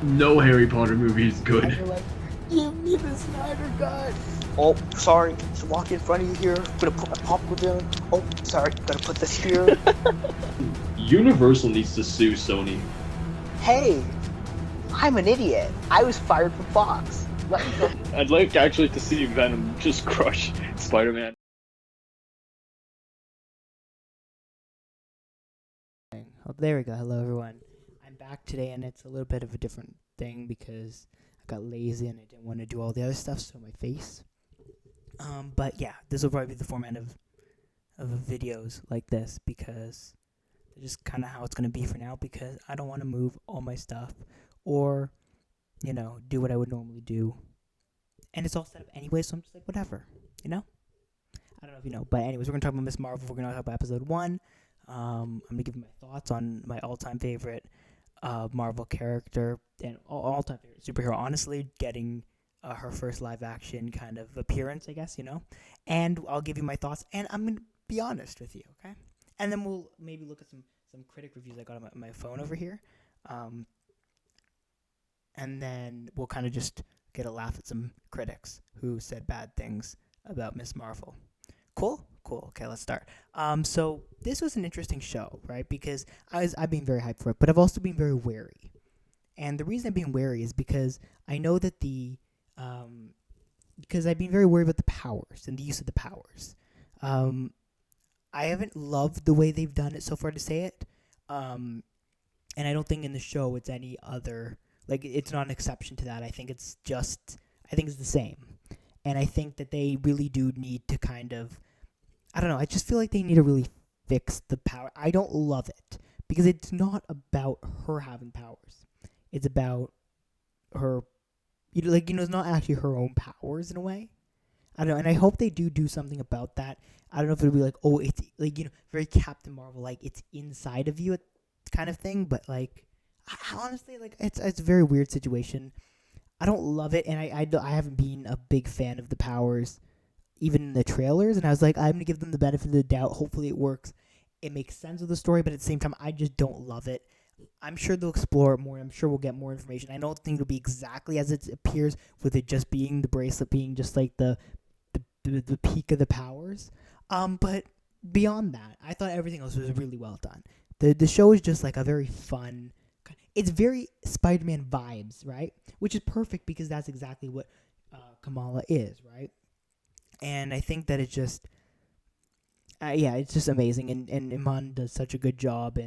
No Harry Potter movie is And good. you're like, give me the Snyder Cut. Oh, sorry, just walk in front of you here. Gonna put my popcorn down. Oh, sorry, gotta put this here. Universal needs to sue Sony. Hey, I'm an idiot. I was fired from Fox. Let me go. I'd like actually to see Venom just crush Spider-Man. Oh, there we go. Hello, everyone. I'm back today, and it's a little bit of a different thing because I got lazy and I didn't want to do all the other stuff, so my face. But yeah, this will probably be the format of videos like this because it's just kind of how it's going to be for now because I don't want to move all my stuff or, do what I would normally do. And it's all set up anyway, so I'm just like, whatever, I don't know if you know. But anyways, we're going to talk about Miss Marvel. We're going to talk about episode 1. I'm going to give my thoughts on my all-time favorite Marvel character and all-time favorite superhero, honestly, getting her first live-action kind of appearance, I guess, And I'll give you my thoughts, and I'm going to be honest with you, okay? And then we'll maybe look at some critic reviews I got on my phone over here. And then we'll kind of just get a laugh at some critics who said bad things about Miss Marvel. Cool. Okay, let's start. So this was an interesting show, right? Because I've been very hyped for it, but I've also been very wary. And the reason I'm being wary is because I know that because I've been very worried about the powers and the use of the powers. I haven't loved the way they've done it so far, to say it. And I don't think in the show it's any other, it's not an exception to that. I think it's the same. And I think that they really do need to kind of, I don't know, I just feel like they need to really fix the power. I don't love it because it's not about her having powers. It's about her, it's not actually her own powers in a way. I don't know, and I hope they do something about that. I don't know if it'll be like, oh, it's very Captain Marvel, like it's inside of you kind of thing, but honestly, it's a very weird situation. I don't love it, and I haven't been a big fan of the powers, even in the trailers, and I was like, I'm going to give them the benefit of the doubt. Hopefully it works. It makes sense with the story, but at the same time, I just don't love it. I'm sure they'll explore it more. I'm sure we'll get more information. I don't think it'll be exactly as it appears, with it just being the bracelet being just like the peak of the powers. But beyond that, I thought everything else was really well done. The show is just like a very fun, it's very Spider-Man vibes, right? Which is perfect because that's exactly what Kamala is, right? And I think that it's just, it's just amazing. And Iman does such a good job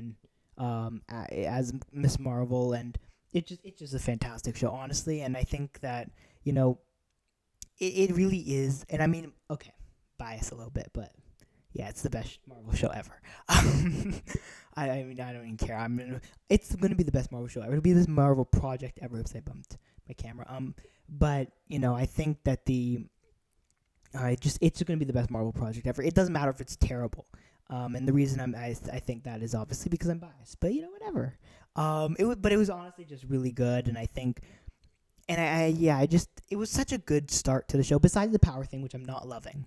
as Miss Marvel, and it's just a fantastic show, honestly. And I think that it really is. And I mean, okay, bias a little bit, but yeah, it's the best Marvel show ever. I mean, I don't even care. It's going to be the best Marvel show ever. It'll be this Marvel project ever. Oops, I bumped my camera. But I think that it's going to be the best Marvel project ever. It doesn't matter if it's terrible. And the reason I think that is obviously because I'm biased. But whatever. But it was honestly just really good, and I think, and it was such a good start to the show. Besides the power thing, which I'm not loving.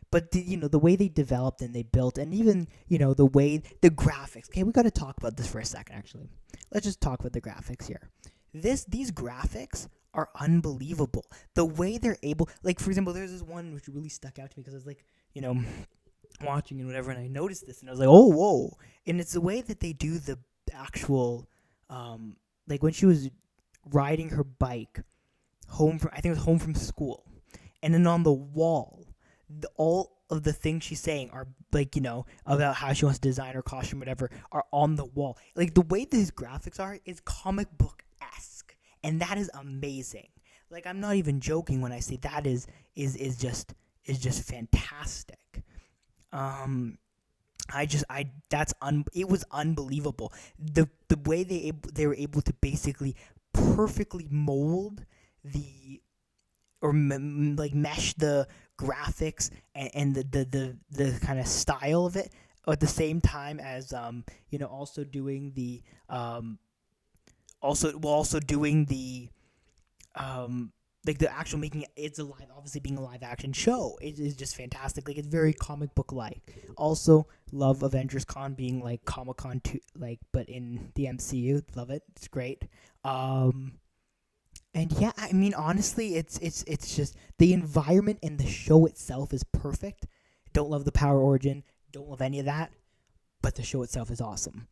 But the way they developed and they built, and even the way the graphics. Okay, we got to talk about this for a second. Actually, let's just talk about the graphics here. These graphics are unbelievable. The way they're able, for example, there's this one which really stuck out to me because I was watching and whatever, and I noticed this and I was like, oh, whoa! And it's the way that they do the actual, when she was riding her bike home from, I think it was home from school, and then on the wall. All of the things she's saying are about how she wants to design her costume, whatever, are on the wall. The way these graphics are is comic book-esque, and that is amazing. I'm not even joking when I say that is just fantastic. It was unbelievable. The way they were able to basically perfectly mold mesh the graphics and the kind of style of it at the same time as also doing the the actual making it's a live, obviously being a live action show, it is just fantastic. It's very comic book like. Also love Avengers Con being like Comic Con 2, but in the MCU. Love it. It's great. And yeah, I mean, honestly, it's just the environment and the show itself is perfect. Don't love the power origin, don't love any of that, but the show itself is awesome.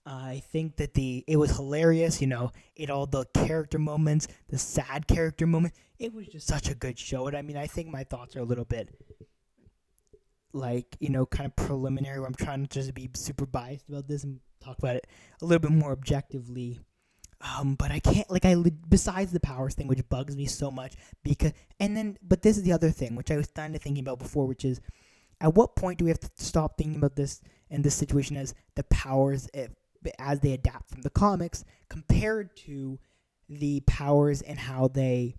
I think that it was hilarious, it all the character moments, the sad character moment. It was just such a good show. And I mean, I think my thoughts are a little bit like, kind of preliminary where I'm trying to just be super biased about this and talk about it a little bit more objectively. But I can't, besides the powers thing, which bugs me so much, but this is the other thing, which I was kind of thinking about before, which is, at what point do we have to stop thinking about this in this situation as the powers as they adapt from the comics compared to the powers and how they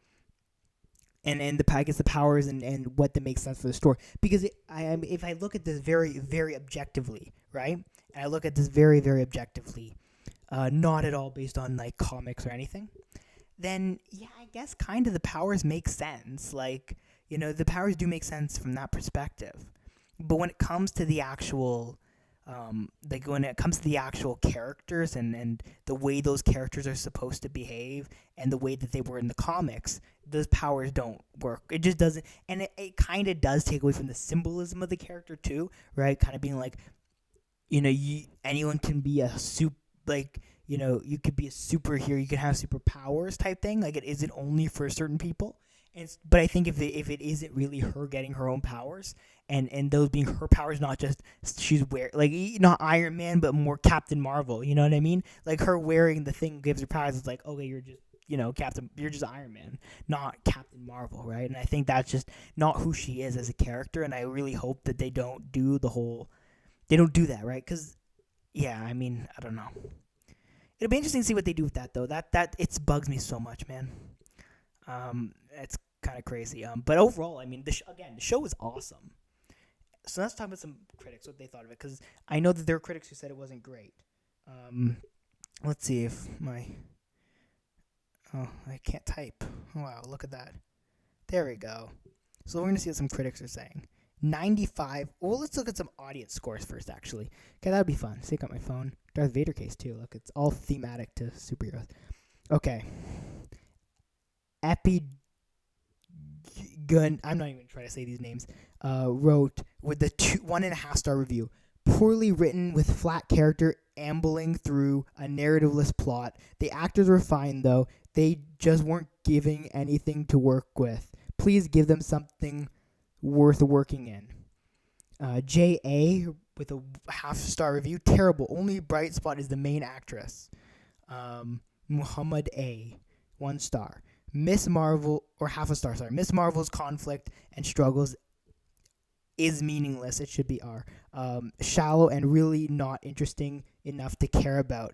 the powers and what that makes sense for the story? Because if I look at this very, very objectively, right, and I look at this very, very objectively, not at all based on like comics or anything, then yeah, I guess kind of the powers make sense. Like, the powers do make sense from that perspective. But when it comes to the actual, characters and the way those characters are supposed to behave and the way that they were in the comics, those powers don't work. It just doesn't, and it kind of does take away from the symbolism of the character too, right? Kind of being like, anyone can be you could be a superhero, you can have superpowers type thing. Like, it isn't only for certain people. But I think if it isn't really her getting her own powers, and those being her powers, not just she's not Iron Man, but more Captain Marvel. You know what I mean? Like, her wearing the thing gives her powers. It's like, okay, you're just Captain. You're just Iron Man, not Captain Marvel, right? And I think that's just not who she is as a character. And I really hope that they don't do that, right? Because yeah, I mean, I don't know. It'll be interesting to see what they do with that, though. That it bugs me so much, man. It's kind of crazy. But overall, I mean, the show is awesome. So let's talk about some critics, what they thought of it, because I know that there are critics who said it wasn't great. Let's see if I can't type. Oh, wow, look at that. There we go. So we're going to see what some critics are saying. 95. Well, let's look at some audience scores first, actually. Okay, that would be fun. Sync up my phone. Darth Vader case, too. Look, it's all thematic to superheroes. Okay. Gun, I'm not even trying to say these names, wrote with the 1.5 star review. Poorly written with flat character ambling through a narratively plot. The actors were fine, though. They just weren't giving anything to work with. Please give them something worth working in. J.A. with a 0.5 star review. Terrible. Only bright spot is the main actress. Muhammad A. 1 star. Miss Marvel, or 0.5 star, sorry. Miss Marvel's conflict and struggles is meaningless. It should be R. Shallow and really not interesting enough to care about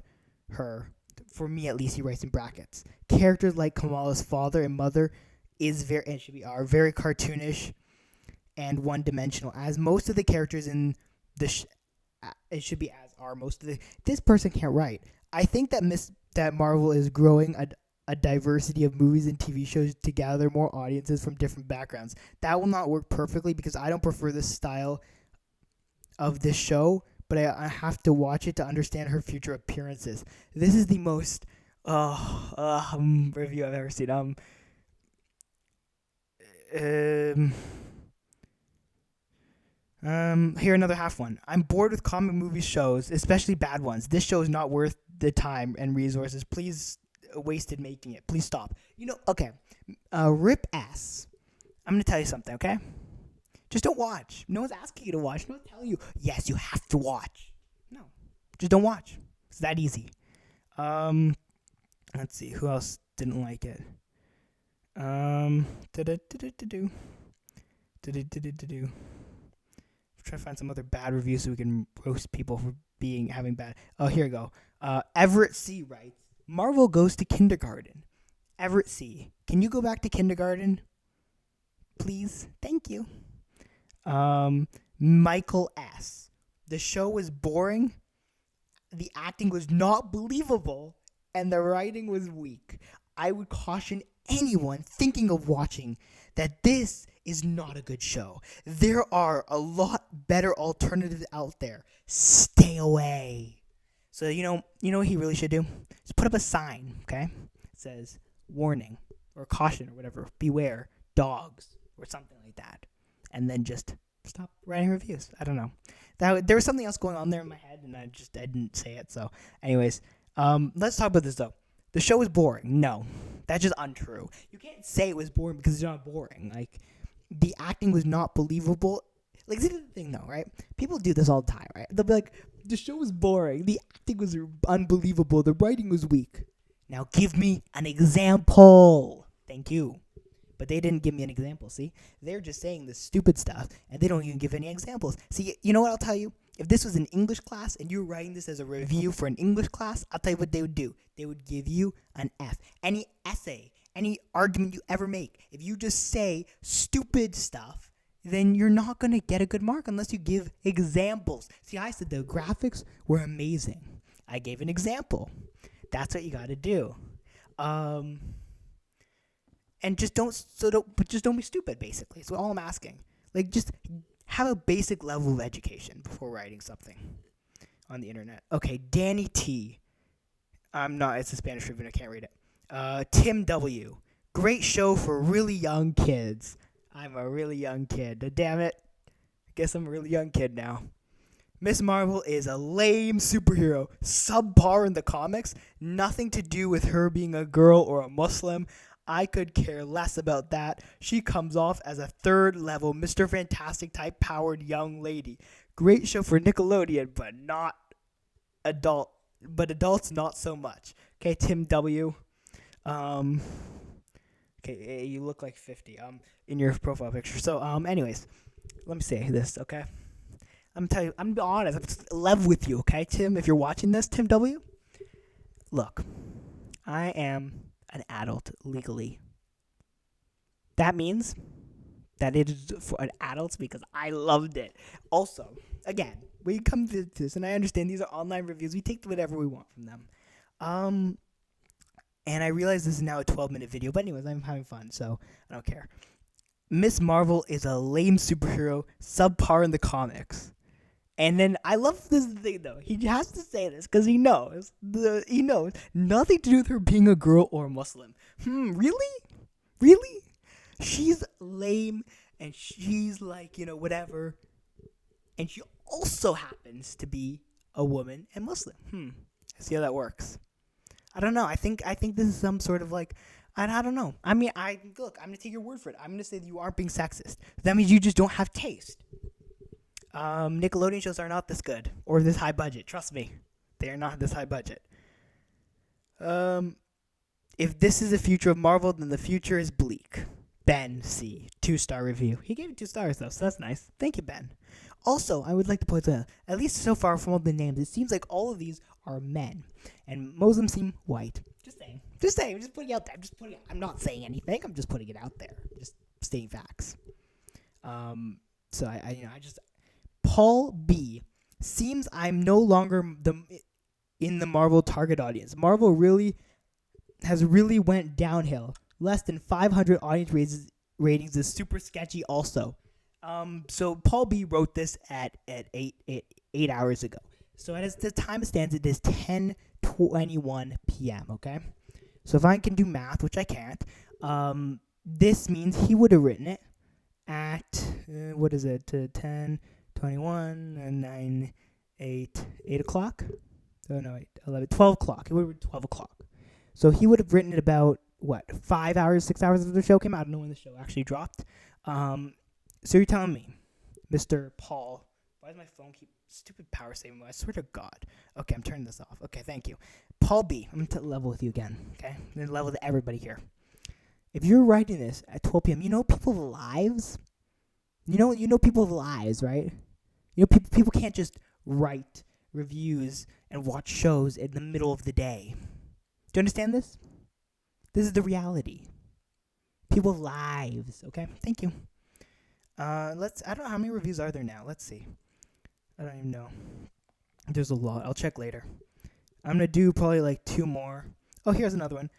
her. For me, at least, he writes in brackets. Characters like Kamala's father and mother is very, and it should be R, very cartoonish and one-dimensional. As most of the characters in the, it should be as R. This person can't write. I think that Marvel is growing a diversity of movies and TV shows to gather more audiences from different backgrounds. That will not work perfectly because I don't prefer this style of this show, but I have to watch it to understand her future appearances. This is the most review I've ever seen. Here another half one. I'm bored with comic movie shows, especially bad ones. This show is not worth the time and resources. Please, wasted making it. Please stop. Okay. Rip S. I'm gonna tell you something, okay? Just don't watch. No one's asking you to watch. No one's telling you, yes, you have to watch. No. Just don't watch. It's that easy. Let's see. Who else didn't like it? Try to find some other bad reviews so we can roast people for having bad. Oh, here we go. Everett C. writes, Marvel goes to kindergarten. Everett C. Can you go back to kindergarten? Please? Thank you. Michael S. The show was boring. The acting was not believable. And the writing was weak. I would caution anyone thinking of watching that this is not a good show. There are a lot better alternatives out there. Stay away. So, you know what he really should do? Just put up a sign, okay? It says, warning, or caution or whatever, beware, dogs, or something like that. And then just stop writing reviews. I don't know. There was something else going on there in my head, and I didn't say it. So, anyways, let's talk about this though. The show was boring. No, that's just untrue. You can't say it was boring because it's not boring. Like, the acting was not believable. Like, this is the thing though, right? People do this all the time, right? They'll be like, the show was boring. The acting was unbelievable. The writing was weak. Now give me an example. Thank you. But they didn't give me an example, see? They're just saying this stupid stuff, and they don't even give any examples. See, you know what I'll tell you? If this was an English class, and you were writing this as a review for an English class, I'll tell you what they would do. They would give you an F. Any essay, any argument you ever make, if you just say stupid stuff, then you're not going to get a good mark unless you give examples. See, I said the graphics were amazing. I gave an example. That's what you got to do. And just don't be stupid, basically. That's all I'm asking. Like, just have a basic level of education before writing something on the internet. Okay, Danny T. It's a Spanish review, I can't read it. Tim W. Great show for really young kids. I'm a really young kid. Damn it. I guess I'm a really young kid now. Miss Marvel is a lame superhero. Subpar in the comics. Nothing to do with her being a girl or a Muslim. I could care less about that. She comes off as a third level Mr. Fantastic type powered young lady. Great show for Nickelodeon, but not adult. But adults not so much. Okay, Tim W. Okay, you look like 50 in your profile picture. So anyways, let me say this, okay? I'm telling you, I'm honest. I'm just level with you, okay, Tim? If you're watching this, Tim W. Look, I am an adult legally. That means that it is for an adult because I loved it. Also, again, we come to this, and I understand these are online reviews. We take whatever we want from them. And I realize this is now a 12-minute video, but anyways, I'm having fun, so I don't care. Miss Marvel is a lame superhero, subpar in the comics. And then I love this thing though. He has to say this because he knows nothing to do with her being a girl or a Muslim. Really? She's lame and she's like, whatever. And she also happens to be a woman and Muslim. See how that works. I don't know. I think this is some sort of like, I don't know. I mean, I'm gonna take your word for it. I'm gonna say that you aren't being sexist. That means you just don't have taste. Nickelodeon shows are not this good or this high budget. Trust me, they are not this high budget. If this is the future of Marvel, then the future is bleak. Ben C. 2-star review. He gave it 2 stars though, so that's nice. Thank you, Ben. Also, I would like to point out, at least so far from all the names, it seems like all of these are men, and most of them seem white. Just saying. I'm just putting it out there. I'm not saying anything. I'm just putting it out there. Just stating facts. So I just. Paul B. Seems I'm no longer in the Marvel target audience. Marvel has really went downhill. Less than 500 audience ratings is super sketchy also. So Paul B. wrote this at 8 hours ago. So as the time stands, it is 10:21 p.m., okay? So if I can do math, which I can't, this means he would have written it at, 10:21 and 9, 8 o'clock? Oh, no, 8, 11, 12 o'clock. It would have been 12 o'clock. So he would have written it about, 5 hours, 6 hours after the show came out? I don't know when the show actually dropped. So you're telling me, Mr. Paul, why does my phone keep stupid power saving mode? I swear to God. Okay, I'm turning this off. Okay, thank you. Paul B, I'm going to level with you again, okay? I'm going to level with everybody here. If you're writing this at 12 p.m., you know people's lives? You know people's lives, right? People can't just write reviews and watch shows in the middle of the day. Do you understand this? This is the reality. People's lives, okay? Thank you. I don't know how many reviews are there now. Let's see. I don't even know. There's a lot. I'll check later. I'm going to do probably like 2 more. Oh, here's another one.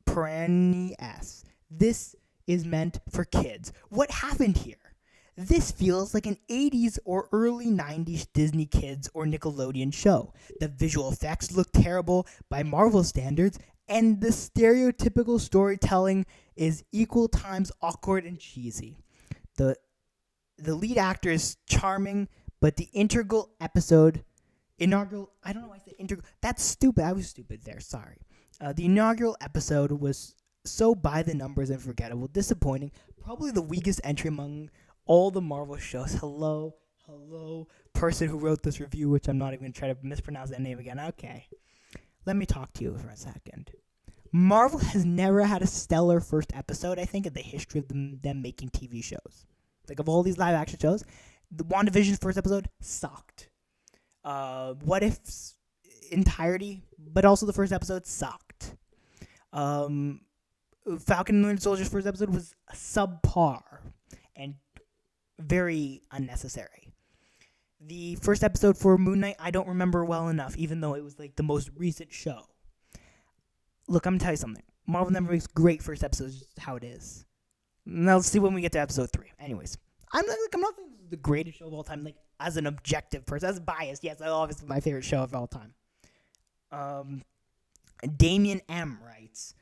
Perenni S. This is meant for kids. What happened here? This feels like an 80s or early 90s Disney Kids or Nickelodeon show. The visual effects look terrible by Marvel standards, And the stereotypical storytelling is equal times awkward and cheesy. The lead actor is charming, but the inaugural, I don't know why I said integral. That's stupid. I was stupid there. Sorry. The inaugural episode was so by the numbers and forgettable, disappointing. Probably the weakest entry among all the Marvel shows. Hello, person who wrote this review, which I'm not even going to try to mispronounce that name again. Okay. Let me talk to you for a second. Marvel has never had a stellar first episode, I think, in the history of them making TV shows. Like, of all these live action shows, the WandaVision's first episode sucked. What If's entirety, but also the first episode sucked. Falcon and the Winter Soldier's first episode was subpar and very unnecessary. The first episode for Moon Knight, I don't remember well enough, even though it was like the most recent show. Look, I'm going to tell you something. Marvel never makes great first episodes, just how it is. Now, let's see when we get to episode 3. Anyways, I'm not saying this is the greatest show of all time, like, as an objective person, as biased. Yes, obviously my favorite show of all time. Damien M. writes,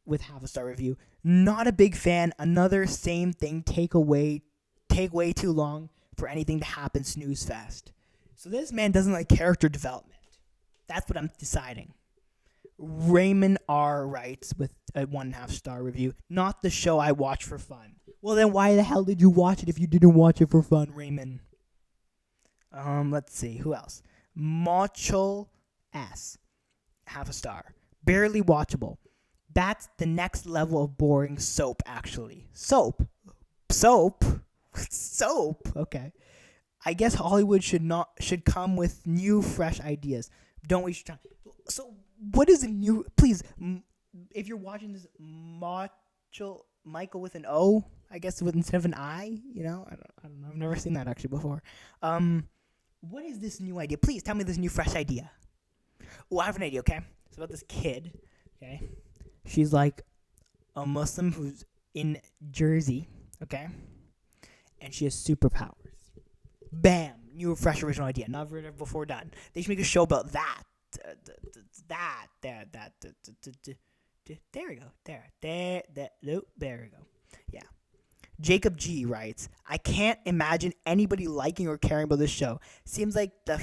with half a star review, not a big fan, another same thing, take way too long for anything to happen, snooze fest. So this man doesn't like character development. That's what I'm deciding. Raymond R. writes with a 1.5 star review, not the show I watch for fun. Well, then why the hell did you watch it if you didn't watch it for fun, Raymond? Let's see, who else? Mochel S. Half a star. Barely watchable. That's the next level of boring soap, actually. Soap? Okay. I guess Hollywood should come with new, fresh ideas. Don't waste your time. So, what is a new? Please, if you're watching this, Michael with an O, I guess instead of an I. You know, I don't know. I've never seen that actually before. What is this new idea? Please tell me this new, fresh idea. Oh, I have an idea. Okay, it's about this kid. Okay, she's like a Muslim who's in Jersey. Okay, and she has superpowers. Bam! New, fresh, original idea. Never before done. They should make a show about that. There we go. There we go. Yeah. Jacob G writes, I can't imagine anybody liking or caring about this show. Seems like a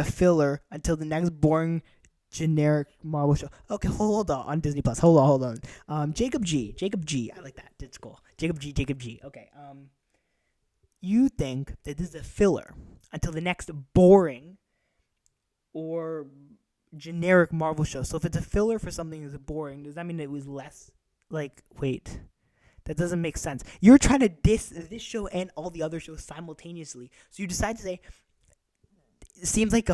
filler until the next boring generic Marvel show. Okay, hold on Disney Plus. Hold on. Jacob G. I like that. It's cool. Jacob G. Okay. You think that this is a filler until the next boring or generic Marvel show. So if it's a filler for something that's boring, does that mean it was less? Like, wait, that doesn't make sense. You're trying to diss this show and all the other shows simultaneously. So you decide to say it seems like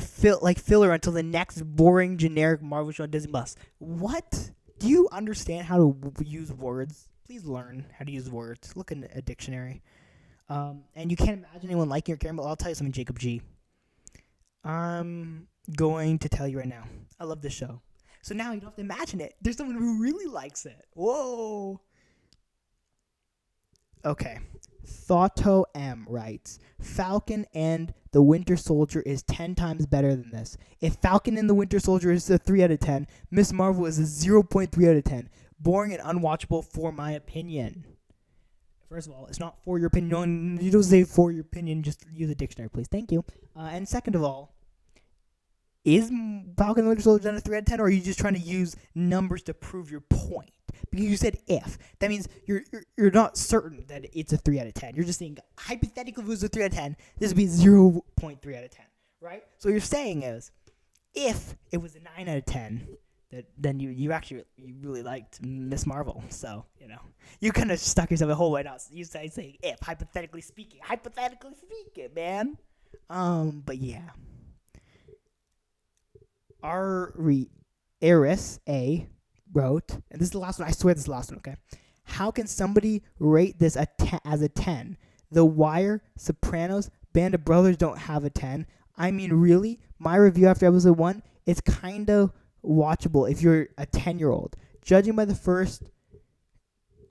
filler until the next boring generic Marvel show on Disney Plus. What? Do you understand how to use words? Please learn how to use words. Look in a dictionary. And you can't imagine anyone liking or caring, but I'll tell you something, Jacob G. I'm going to tell you right now. I love this show. So now you don't have to imagine it. There's someone who really likes it. Whoa. Okay. Thotto M writes, Falcon and the Winter Soldier is 10 times better than this. If Falcon and the Winter Soldier is a 3 out of 10, Miss Marvel is a 0.3 out of 10. Boring and unwatchable for my opinion. First of all, it's not for your opinion. You don't say for your opinion. Just use a dictionary, please. Thank you. And second of all, is Falcon and the Winter Soldier a 3 out of 10, or are you just trying to use numbers to prove your point? Because you said if. That means you're not certain that it's a 3 out of 10. You're just saying, hypothetically, if it was a 3 out of 10, this would be 0.3 out of 10, right? So what you're saying is, if it was a 9 out of 10, then you really liked Miss Marvel. So, you kind of stuck yourself a whole way out. You say if, hypothetically speaking, man. But yeah. Eris A wrote, and this is the last one. I swear this is the last one. Okay, how can somebody rate this as a 10? The Wire, Sopranos, Band of Brothers don't have a 10. I mean, really? My review after episode 1, it's kind of watchable if you're a 10-year-old. Judging by the first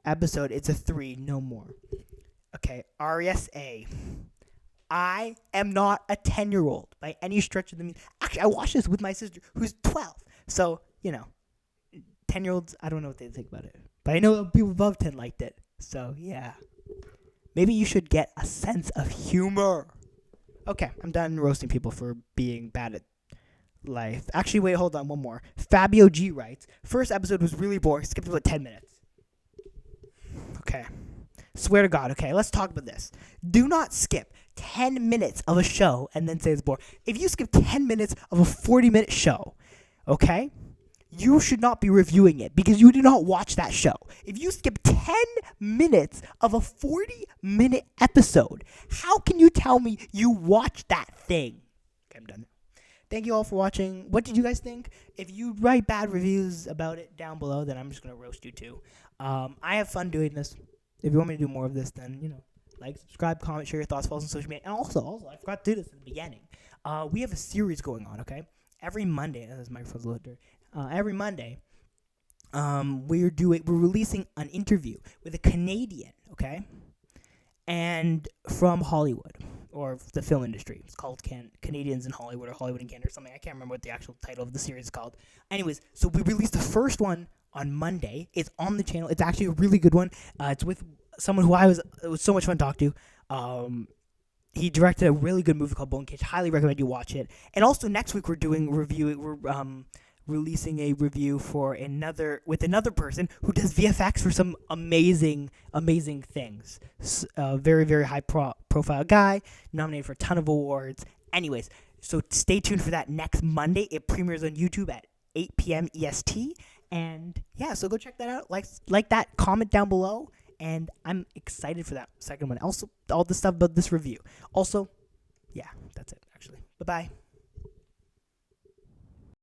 episode, it's a 3, no more. Okay, RSA. I am not a 10-year-old by any stretch of the means. Actually, I watched this with my sister, who's 12. So, 10-year-olds, I don't know what they think about it. But I know people above 10 liked it. So, yeah. Maybe you should get a sense of humor. Okay, I'm done roasting people for being bad at life. Actually, wait, hold on, one more. Fabio G writes, first episode was really boring, skipped about 10 minutes. Okay. Swear to God, okay, let's talk about this. Do not skip 10 minutes of a show and then say it's boring. If you skip 10 minutes of a 40-minute show, okay, you should not be reviewing it because you did not watch that show. If you skip 10 minutes of a 40-minute episode, how can you tell me you watched that thing? Okay, I'm done. Thank you all for watching. What did you guys think? If you write bad reviews about it down below, then I'm just going to roast you too. I have fun doing this. If you want me to do more of this, then, like, subscribe, comment, share your thoughts, follow us on social media. And also, I forgot to do this in the beginning. We have a series going on, okay? Every Monday, this microphone's a little dirty. Every Monday, we're releasing an interview with a Canadian, okay? And from Hollywood, or the film industry. It's called Canadians in Hollywood, or Hollywood in Canada, or something. I can't remember what the actual title of the series is called. Anyways, so we released the first one on Monday. It's on the channel. It's actually a really good one. It's with someone who it was so much fun to talk to. He directed a really good movie called Bone Cage. Highly recommend you watch it. And also next week we're releasing a review for another person who does VFX for some amazing things. Very, very high profile guy, nominated for a ton of awards. Anyways, so stay tuned for that next Monday. It premieres on YouTube at 8 p.m. EST. And yeah, so go check that out. Like that, comment down below. And I'm excited for that second one. Also, all the stuff about this review. Also, yeah, that's it, actually. Bye-bye.